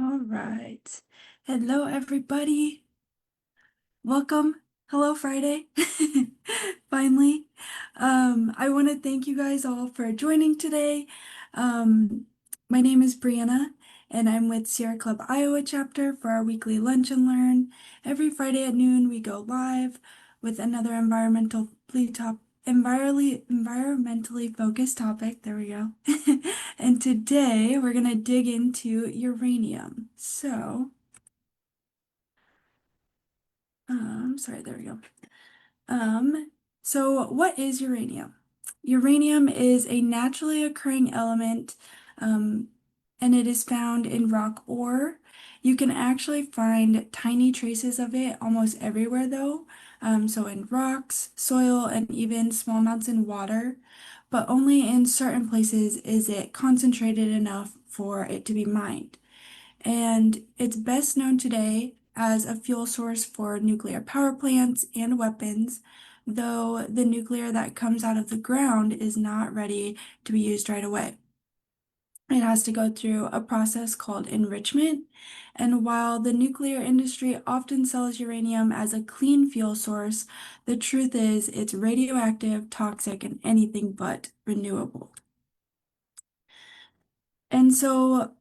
All right. Hello, everybody. Welcome. Hello, Friday. Finally. I want to thank you guys all for joining today. Um, my name is Brianna, and I'm with Sierra Club Iowa chapter for our weekly Lunch and Learn. Every Friday at noon, we go live with another environmentally focused topic. There we go. And today we're going to dig into uranium. Sorry, there we go. Um, so what is uranium? Uranium is a naturally occurring element, um, and it is found in rock ore. You can actually find tiny traces of it almost everywhere, though. So in rocks, soil, and even small amounts in water, but only in certain places is it concentrated enough for it to be mined. And it's best known today as a fuel source for nuclear power plants and weapons, though the nuclear that comes out of the ground is not ready to be used right away. It has to go through a process called enrichment. And while the nuclear industry often sells uranium as a clean fuel source, the truth is it's radioactive, toxic, and anything but renewable. And so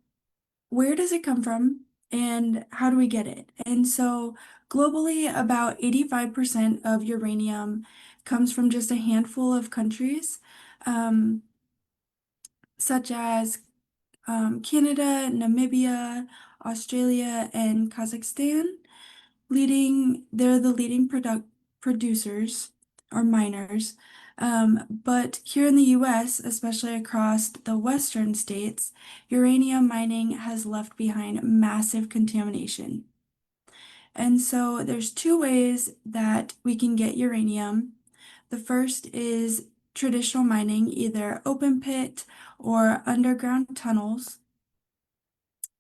where does it come from and how do we get it? And so globally, about 85% of uranium comes from just a handful of countries, um, such as Canada, Namibia, Australia, and Kazakhstan. They're the leading producers or miners. But here in the US, especially across the western states, uranium mining has left behind massive contamination. And so there's two ways that we can get uranium. The first is traditional mining, either open pit or underground tunnels,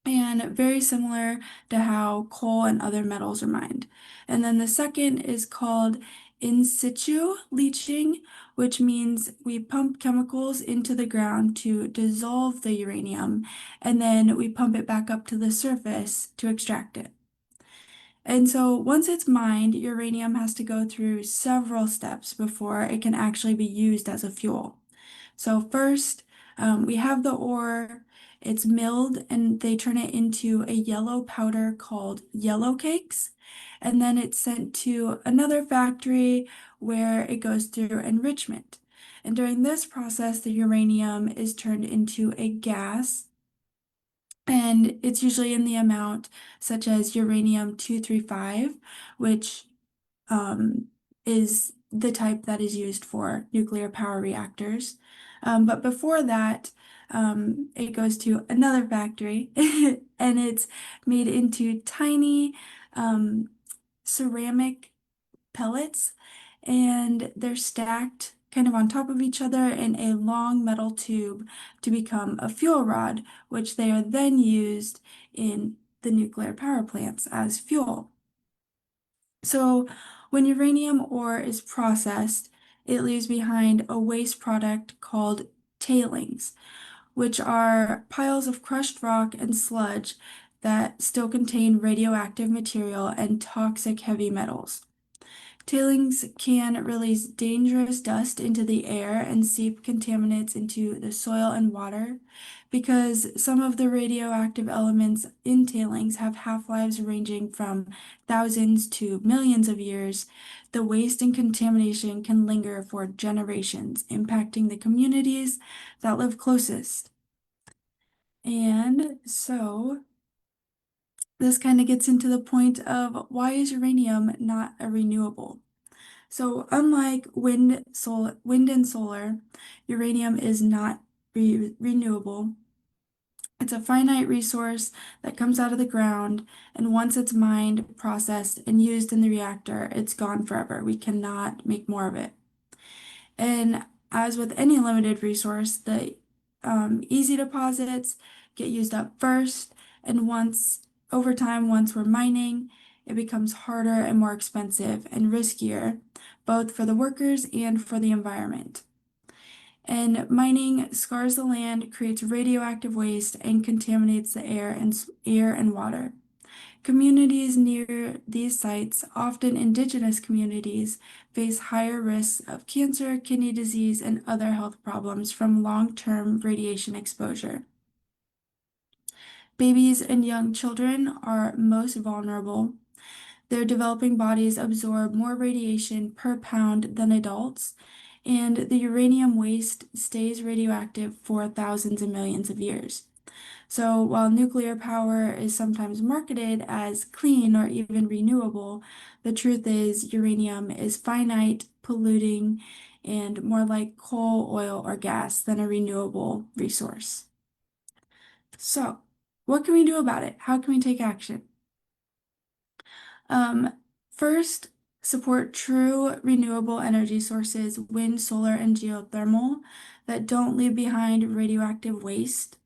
and very similar to how coal and other metals are mined. And then the second is called in situ leaching, which means we pump chemicals into the ground to dissolve the uranium, and then we pump it back up to the surface to extract it. And so once it's mined, uranium has to go through several steps before it can actually be used as a fuel. So first, we have the ore, it's milled, and they turn it into a yellow powder called yellow cakes. And then it's sent to another factory where it goes through enrichment. And during this process, the uranium is turned into a gas, and it's usually in the amount such as uranium-235, which um, is the type that is used for nuclear power reactors. But before that, it goes to another factory and it's made into tiny um, ceramic pellets, and they're stacked kind of on top of each other in a long metal tube to become a fuel rod, which they are then used in the nuclear power plants as fuel. So when uranium ore is processed, it leaves behind a waste product called tailings, which are piles of crushed rock and sludge that still contain radioactive material and toxic heavy metals. Tailings can release dangerous dust into the air and seep contaminants into the soil and water. Because some of the radioactive elements in tailings have half-lives ranging from thousands to millions of years, the waste and contamination can linger for generations, impacting the communities that live closest. And so this kind of gets into the point of why is uranium not a renewable? So unlike wind and solar, uranium is not renewable. It's a finite resource that comes out of the ground, and once it's mined, processed, and used in the reactor, it's gone forever. We cannot make more of it. And as with any limited resource, the easy deposits get used up first, and over time, once we're mining, it becomes harder and more expensive and riskier, both for the workers and for the environment. And mining scars the land, creates radioactive waste, and contaminates the air and water. Communities near these sites, often indigenous communities, face higher risks of cancer, kidney disease, and other health problems from long-term radiation exposure. Babies and young children are most vulnerable. Their developing bodies absorb more radiation per pound than adults, and the uranium waste stays radioactive for thousands and millions of years. So, while nuclear power is sometimes marketed as clean or even renewable, the truth is uranium is finite, polluting, and more like coal, oil, or gas than a renewable resource. So, what can we do about it? How can we take action? Um, First, support true renewable energy sources, wind, solar, and geothermal that don't leave behind radioactive waste.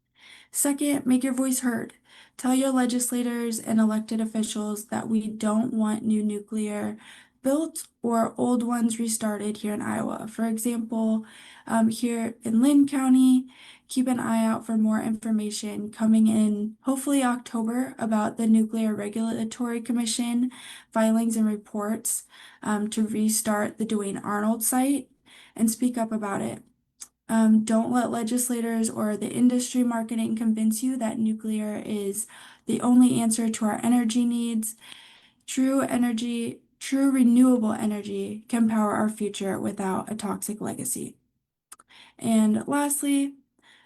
Second, make your voice heard. Tell your legislators and elected officials that we don't want new nuclear built or old ones restarted here in Iowa. For example, here in Lynn County, keep an eye out for more information coming in hopefully October about the Nuclear Regulatory Commission filings and reports to restart the Duane Arnold site and speak up about it. Don't let legislators or the industry marketing convince you that nuclear is the only answer to our energy needs. True renewable energy can power our future without a toxic legacy. And lastly,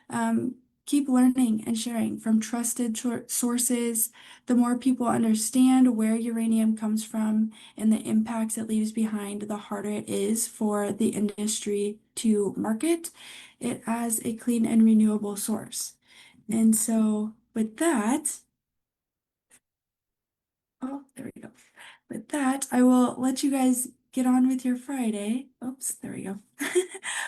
um, keep learning and sharing from trusted sources. The more people understand where uranium comes from and the impacts it leaves behind, the harder it is for the industry to market it as a clean and renewable source. And so, with that, oh, there we go. With that, I will let you guys get on with your Friday. Oops, there we go.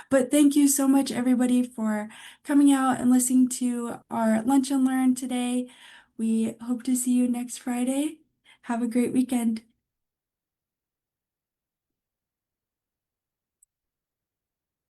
But thank you so much, everybody, for coming out and listening to our Lunch and Learn today. We hope to see you next Friday. Have a great weekend.